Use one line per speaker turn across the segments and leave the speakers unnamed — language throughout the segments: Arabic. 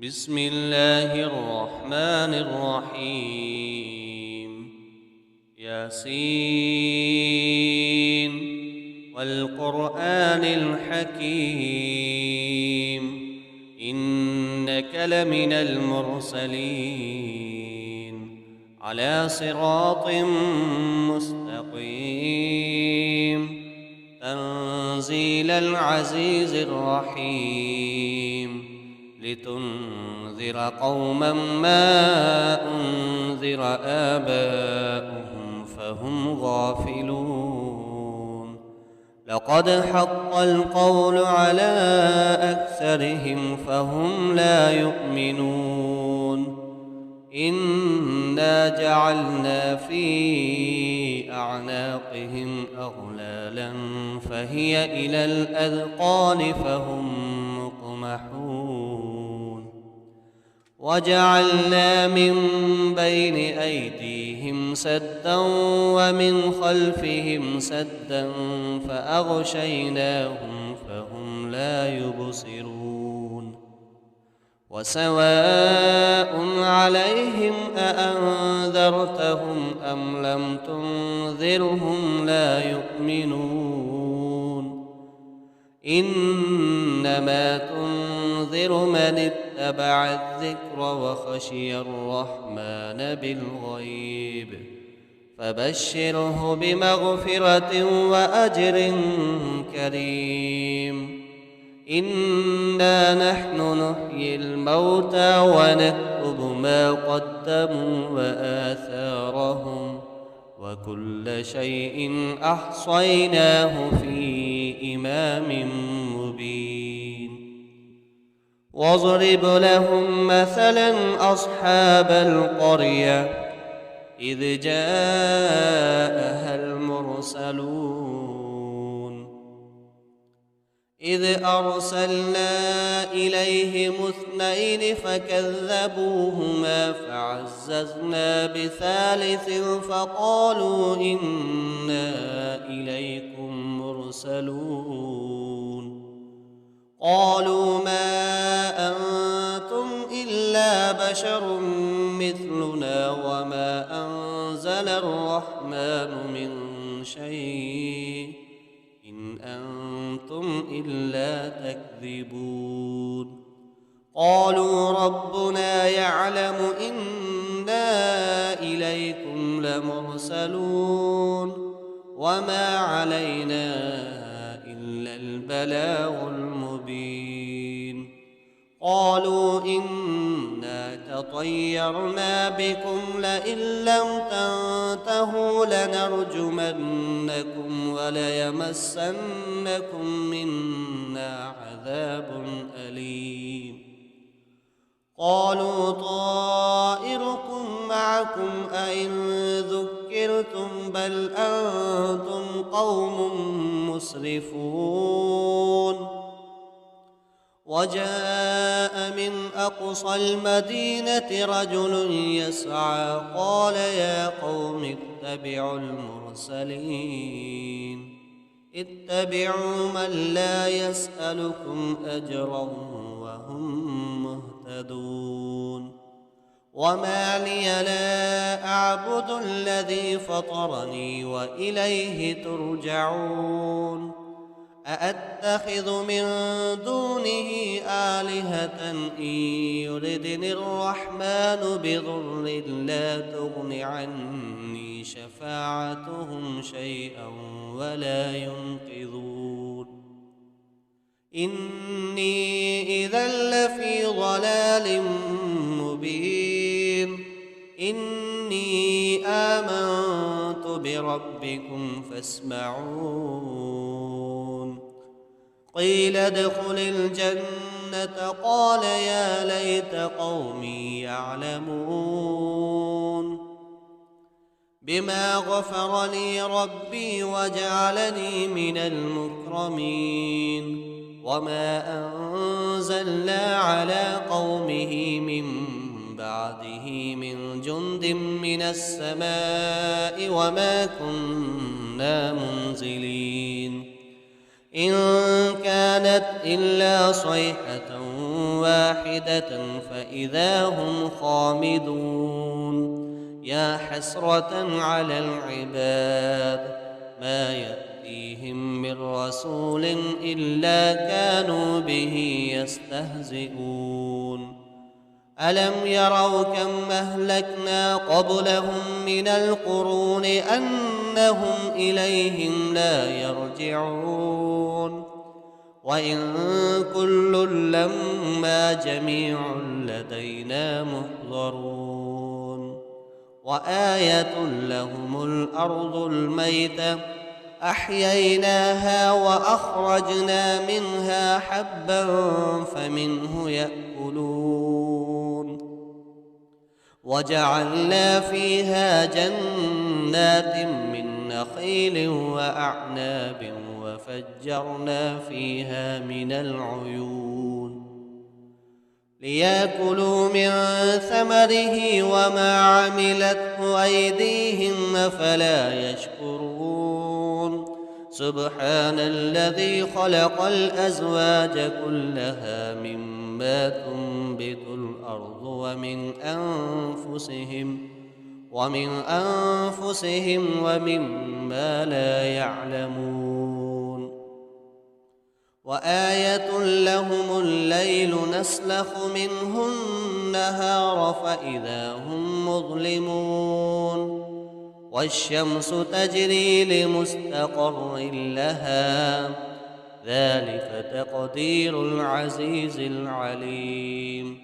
بسم الله الرحمن الرحيم ياسين والقرآن الحكيم إنك لمن المرسلين على صراط مستقيم تنزيل العزيز الرحيم لتنذر قوما ما أنذر آباؤهم فهم غافلون لقد حق القول على أكثرهم فهم لا يؤمنون إنا جعلنا في أعناقهم أغلالا فهي إلى الأذقان فهم مقمحون وجعلنا من بين أيديهم سدا ومن خلفهم سدا فأغشيناهم فهم لا يبصرون وسواء عليهم أأنذرتهم أم لم تنذرهم لا يؤمنون إنما تنذر من اتبع الذكر وخشي الرحمن بالغيب فبشره بمغفرة وأجر كريم إنا نحن نحيي الموتى ونكتب ما قدموا وآثارهم وكل شيء أحصيناه في إمام مبين واضرب لهم مثلا أصحاب القرية إذ جاءها المرسلون إذ أرسلنا إليهم اثنين فكذبوهما فعززنا بثالث فقالوا إنا إليكم مرسلون قالوا ما أنتم إلا بشر مثلنا وما أنزل الرحمن من شيء إن أنتم إلا تكذبون قالوا ربنا يعلم إنا إليكم لمرسلون وما علينا إلا البلاغ المبين قالوا إنا تطيرنا بكم لئن لم تنتهوا لنرجمنكم وليمسنكم منا عذاب أليم قالوا طائركم معكم أئن ذكرتم بل أنتم قوم مسرفون وجاء من أقصى المدينة رجل يسعى قال يا قوم اتبعوا المرسلين اتبعوا من لا يسألكم أجرا وهم مهتدون وما لي لا أعبد الذي فطرني وإليه ترجعون أأتخذ من دونه آلهة إن يردني الرحمن بضر لا تغن عني شفاعتهم شيئا ولا ينقذون إني إذا لفي ضلال مبين إني آمنت بربكم فاسمعون قيل ادخل الجنة قال يا ليت قومي يعلمون بما غفر لي ربي وجعلني من المكرمين وما أنزلنا على قومه من بعده من جند من السماء وما كنا منزلين إن كانت إلا صيحة واحدة فإذا هم خامدون يا حسرة على العباد ما يأتيهم من رسول إلا كانوا به يستهزئون ألم يروا كم أهلكنا قبلهم من القرون أنهم إليهم لا يرجعون وإن كل لما جميع لدينا محضرون وآية لهم الأرض الميتة أحييناها وأخرجنا منها حبا فمنه يأكلون وجعلنا فيها جنات من نخيل وأعناب وفجرنا فيها من العيون ليأكلوا من ثمره وما عملته أيديهم أفلا يشكرون سبحان الذي خلق الأزواج كلها مما تنبت الأرض ومن أنفسهم ومما لا يعلمون وآية لهم الليل نسلخ منه النهار فإذا هم مظلمون والشمس تجري لمستقر لها ذلك تقدير العزيز العليم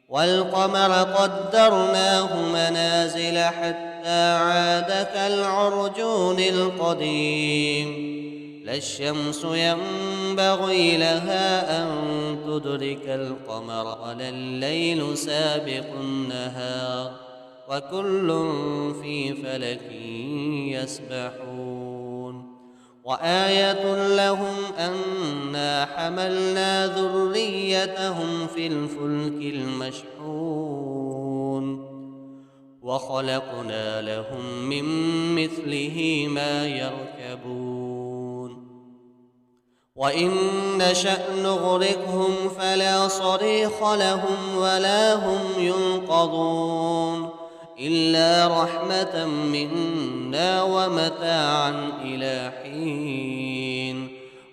والقمر قدرناه منازل حتى عاد كالعرجون القديم لا الشمس ينبغي لها أن تدرك القمر ولا الليل سابق النهار وكل في فلك يسبحون وآية لهم أنا حملنا ذريتهم في الفلك المشحون وخلقنا لهم من مثله ما يركبون وإن نشأ نغرقهم فلا صريخ لهم ولا هم ينقذون إلا رحمة منا ومتاعا إلى حين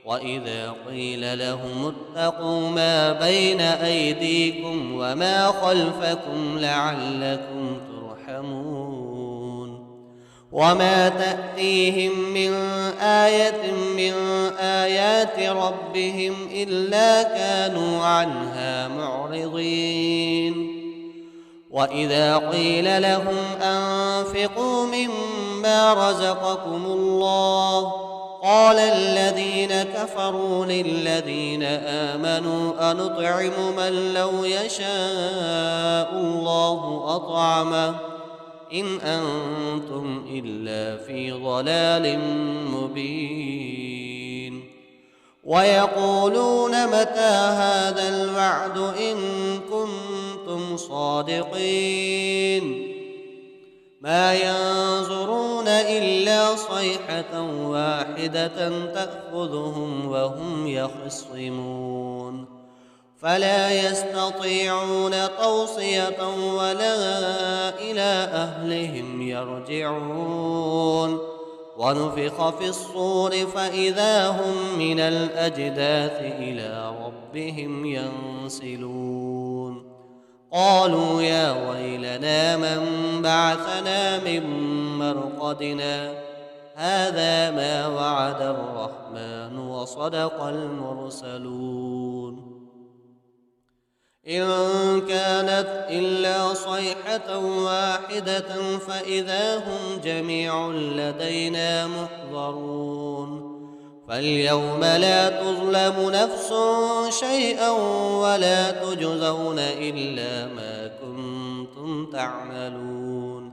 وإذا قيل لهم اتقوا ما بين أيديكم وما خلفكم لعلكم ترحمون وما تأتيهم من آية من آيات ربهم إلا كانوا عنها معرضين وإذا قيل لهم أنفقوا مما رزقكم الله قال الذين كفروا للذين آمنوا أنطعم من لو يشاء الله أطعمه إن أنتم إلا في ضلال مبين ويقولون متى هذا الوعد إن كنتم صادقين ما ينظرون إلا صيحة واحدة تأخذهم وهم يخصمون فلا يستطيعون توصية ولا إلى أهلهم يرجعون ونفخ في الصور فإذا هم من الأجداث إلى ربهم ينسلون قالوا يا ويلنا من بعثنا من مرقدنا هذا ما وعد الرحمن وصدق المرسلون إن كانت إلا صيحة واحدة فإذا هم جميع لدينا محضرون فاليوم لا تظلم نفس شيئا ولا تجزون إلا ما كنتم تعملون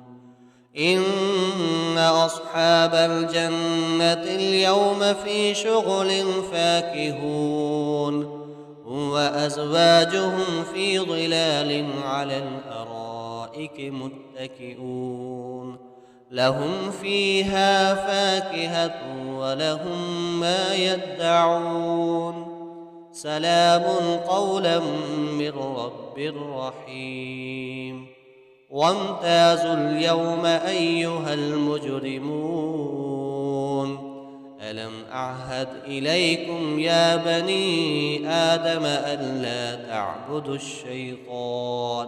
إن أصحاب الجنة اليوم في شغل فاكهون وأزواجهم في ظلال على الأرائك متكئون لهم فيها فاكهة ولهم ما يدعون سلام قولا من رب رحيم وامتازوا اليوم أيها المجرمون ألم أعهد إليكم يا بني آدم ألا تعبدوا الشيطان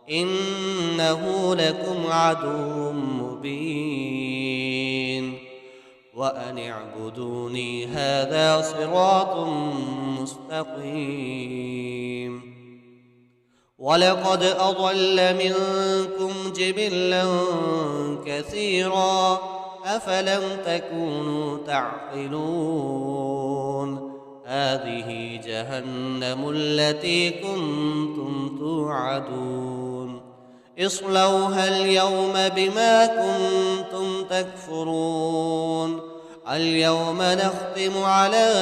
إنه لكم عدو مبين وأن اعبدوني هذا صراط مستقيم ولقد أضل منكم جبلا كثيرا أفلم تكونوا تعقلون هذه جهنم التي كنتم توعدون اصلوها اليوم بما كنتم تكفرون اليوم نختم على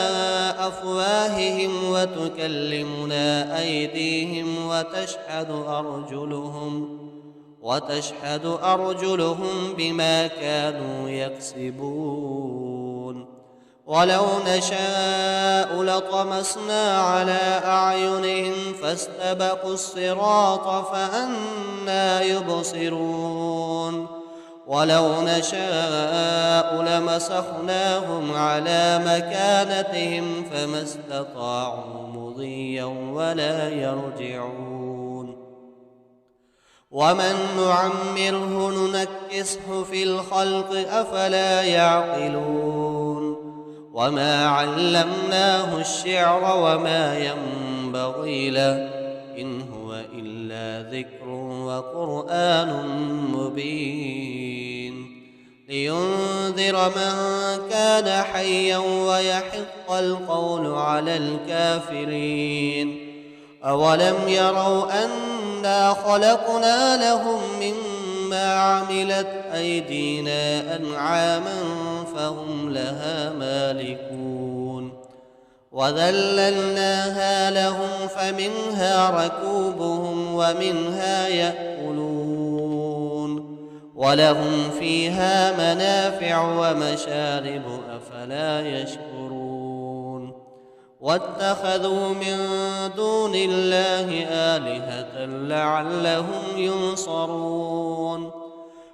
أفواههم وتكلمنا أيديهم وتشهد أرجلهم بما كانوا يكسبون ولو نشاء لطمسنا على أعينهم فاستبقوا الصراط فأنى يبصرون ولو نشاء لمسخناهم على مكانتهم فما استطاعوا مضيا ولا يرجعون ومن نعمره ننكسه في الخلق أفلا يعقلون وما علمناه الشعر وما ينبغي له إن هو إلا ذكر وقرآن مبين لينذر من كان حيا ويحق القول على الكافرين أولم يروا أنا خلقنا لهم مما عملت أيدينا أنعاما فهم لها مالكون وذللناها لهم فمنها ركوبهم ومنها يأكلون ولهم فيها منافع ومشارب أفلا يشكرون واتخذوا من دون الله آلهة لعلهم ينصرون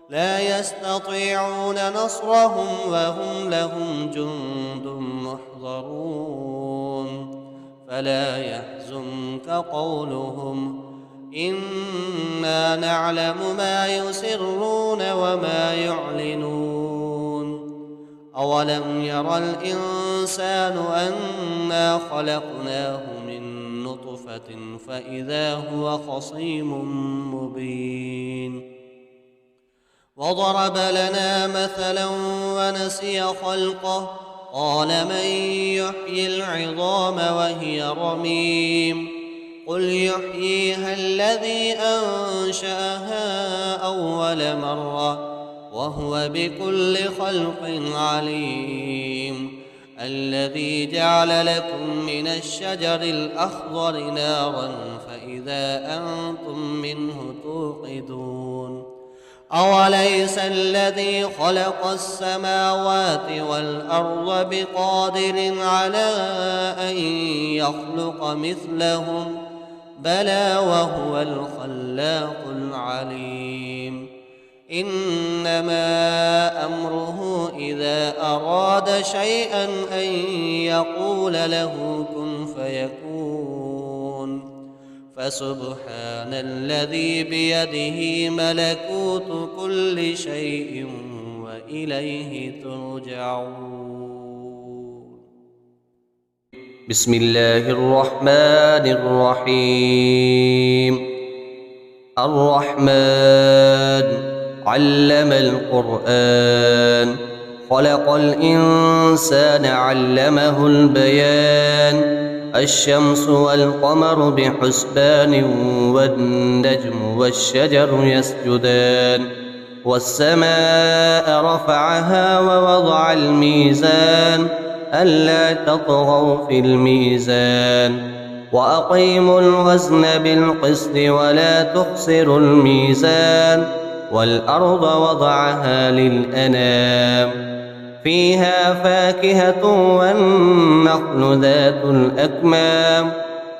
لا يستطيعون نصرهم وهم لهم جند محضرون فلا يحزنك قولهم إنا نعلم ما يسرون وما يعلنون أولم ير الإنسان أنا خلقناه من نطفة فإذا هو خصيم مبين وضرب لنا مثلا ونسي خلقه قال من يحيي العظام وهي رميم قل يحييها الذي أنشأها أول مرة وهو بكل خلق عليم الذي جعل لكم من الشجر الأخضر نارا فإذا أنتم منه توقدون أوليس الذي خلق السماوات والأرض بقادر على أن يخلق مثلهم بلى وهو الخلاق العليم إنما أمره إذا أراد شيئا أن يقول له كن فيكون فسبحان الذي بيده ملكوت كل شيء وإليه ترجعون
بسم الله الرحمن الرحيم الرحمن علم القرآن خلق الإنسان علمه البيان الشمس والقمر بحسبان والنجم والشجر يسجدان والسماء رفعها ووضع الميزان ألا تطغوا في الميزان وأقيموا الوزن بالقسط ولا تخسروا الميزان والأرض وضعها للأنام فيها فاكهة والنخل ذات الأكمام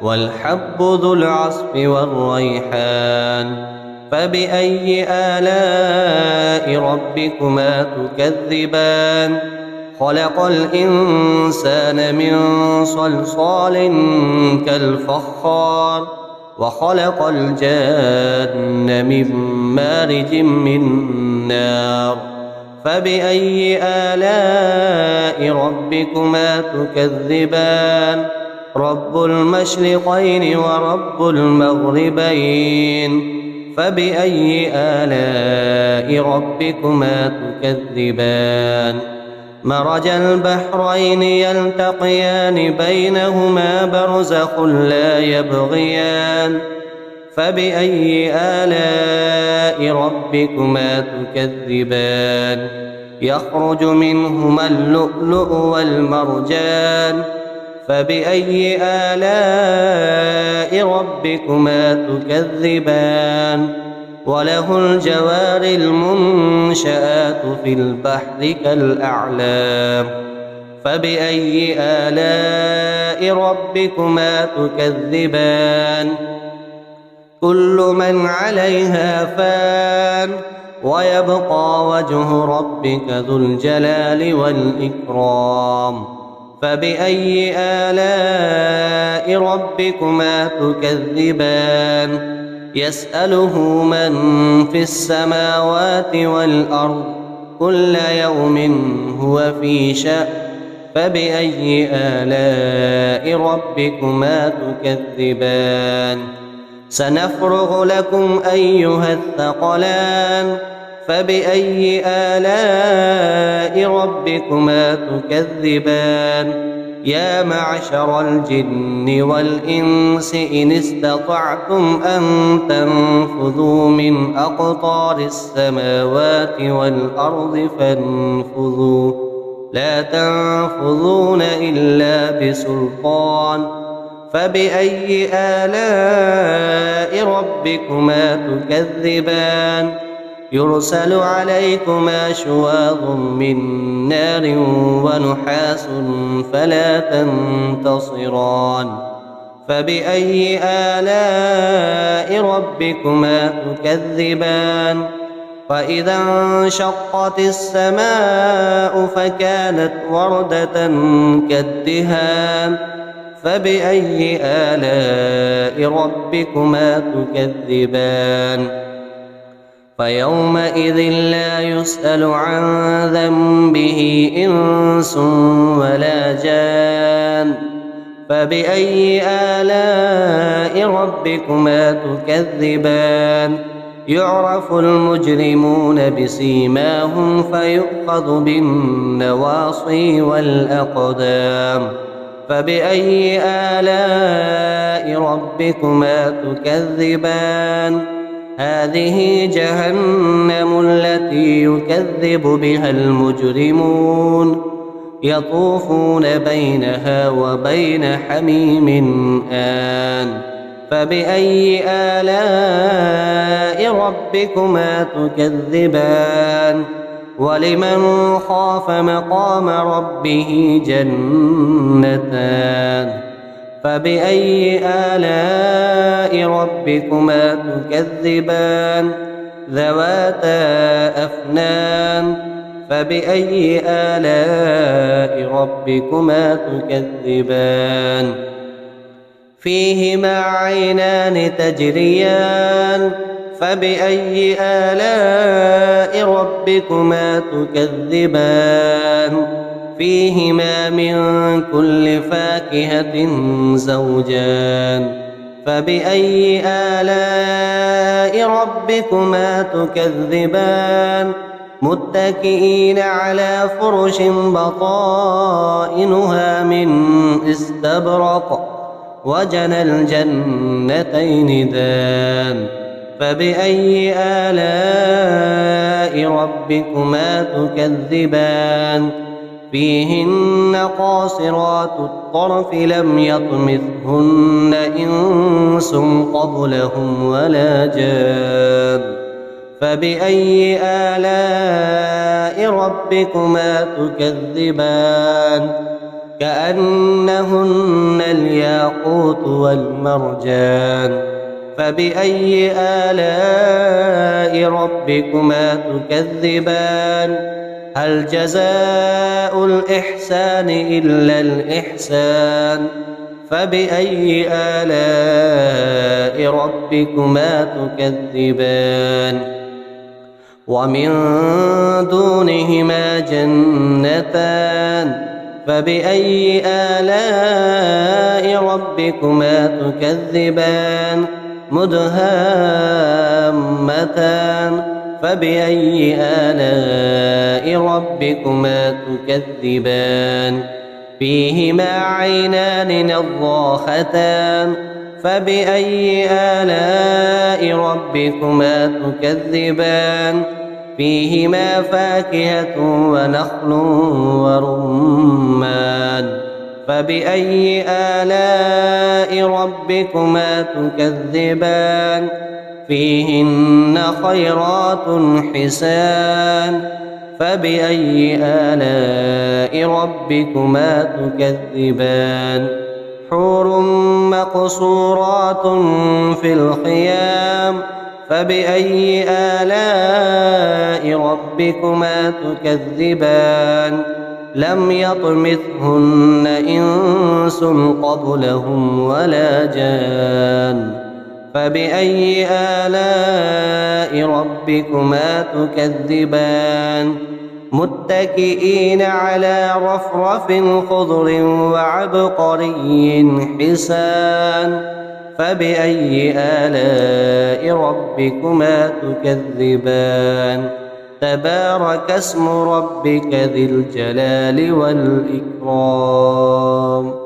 والحب ذو العصف والريحان فبأي آلاء ربكما تكذبان خلق الإنسان من صلصال كالفخار وخلق الجان من مارج من نار فبأي آلاء ربكما تكذبان رب المشرقين ورب المغربين فبأي آلاء ربكما تكذبان مرج البحرين يلتقيان بينهما برزخ لا يبغيان فبأي آلاء ربكما تكذبان يخرج منهما اللؤلؤ والمرجان فبأي آلاء ربكما تكذبان وله الجوار المنشآت في البحر كالأعلام فبأي آلاء ربكما تكذبان كل من عليها فان ويبقى وجه ربك ذو الجلال والإكرام فبأي آلاء ربكما تكذبان يسأله من في السماوات والأرض كل يوم هو في شأن فبأي آلاء ربكما تكذبان سنفرغ لكم أيها الثقلان فبأي آلاء ربكما تكذبان يا معشر الجن والإنس إن استطعتم أن تنفذوا من أقطار السماوات والأرض فانفذوا لا تنفذون إلا بسلطان فبأي آلاء ربكما تكذبان يرسل عليكما شواظ من نار ونحاس فلا تنتصران فبأي آلاء ربكما تكذبان وإذا انشقت السماء فكانت وردة كالدهان فبأي آلاء ربكما تكذبان فيومئذ لا يسأل عن ذنبه إنس ولا جان فبأي آلاء ربكما تكذبان يعرف المجرمون بسيماهم فيؤخذ بالنواصي والأقدام فبأي آلاء ربكما تكذبان هذه جهنم التي يكذب بها المجرمون يطوفون بينها وبين حميم آن فبأي آلاء ربكما تكذبان ولمن خاف مقام ربه جنتان فبأي آلاء ربكما تكذبان ذواتا أفنان فبأي آلاء ربكما تكذبان فيهما عينان تجريان فبأي آلاء ربكما تكذبان فيهما من كل فاكهة زوجان فبأي آلاء ربكما تكذبان متكئين على فرش بطائنها من استبرق وجنى الجنتين دان فبأي آلاء ربكما تكذبان فيهن قاصرات الطرف لم يطمثهن إنس قبلهم ولا جان فبأي آلاء ربكما تكذبان كأنهن الياقوت والمرجان فبأي آلاء ربكما تكذبان هل جزاء الإحسان إلا الإحسان فبأي آلاء ربكما تكذبان ومن دونهما جنتان فبأي آلاء ربكما تكذبان مدهامتان فبأي آلاء ربكما تكذبان فيهما عينان نضاختان فبأي آلاء ربكما تكذبان فيهما فاكهة ونخل ورمان فبأي آلاء ربكما تكذبان فيهن خيرات حسان فبأي آلاء ربكما تكذبان حور مقصورات في الخيام فبأي آلاء ربكما تكذبان لم يطمثهن إنس قبلهم ولا جان فبأي آلاء ربكما تكذبان متكئين على رفرف خضر وعبقري حسان فبأي آلاء ربكما تكذبان تبارك اسم ربك ذي الجلال والإكرام